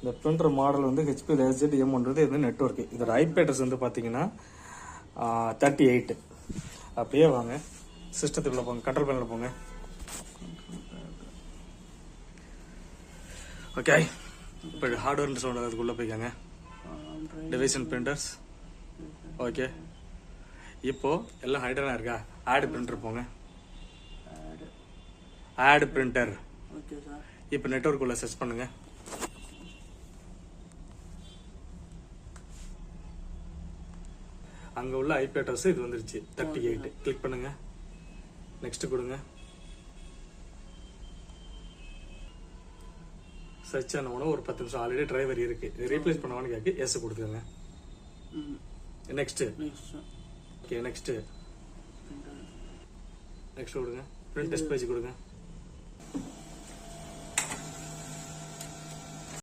இந்த printer model வந்து HP laser M1 இது நெட்வொர்க். இதோட ஐபி அட்ரஸ் வந்து பார்த்தீங்கன்னா 38. அப்படியே வாங்க சிஸ்டத்துக்குள்ள போங்க, கண்ட்ரோல் பேனல் போங்க. ஓகே, இப்போ ஹார்ட்வேர் சவுண்ட் அதுக்குள்ளே போய்க்காங்க. Device and printers. ஓகே, இப்போ எல்லாம் ஹைடனா இருக்கா? ஆட் பிரிண்டர் போங்க. Add printer. இப்போ நெட்வொர்க் உள்ள சர்ச் பண்ணுங்க. அங்க உள்ள ஐபி அட்ரஸ் இது வந்துருச்சு 38. கிளிக் பண்ணுங்க. நெக்ஸ்ட் கொடுங்க. சர்ச் ஆன உடனே ஒரு 10 நிமிஷம் ஆல்ரெடி டிரைவர் இருக்கு, இது ரீப்ளேஸ் பண்ணுவான்னு கேட்கு. எஸ் கொடுத்துருங்க. நெக்ஸ்ட். ஓகே, நெக்ஸ்ட் கொடுங்க. பிரிண்ட் டெஸ்ட் பேஜ் கொடுங்க.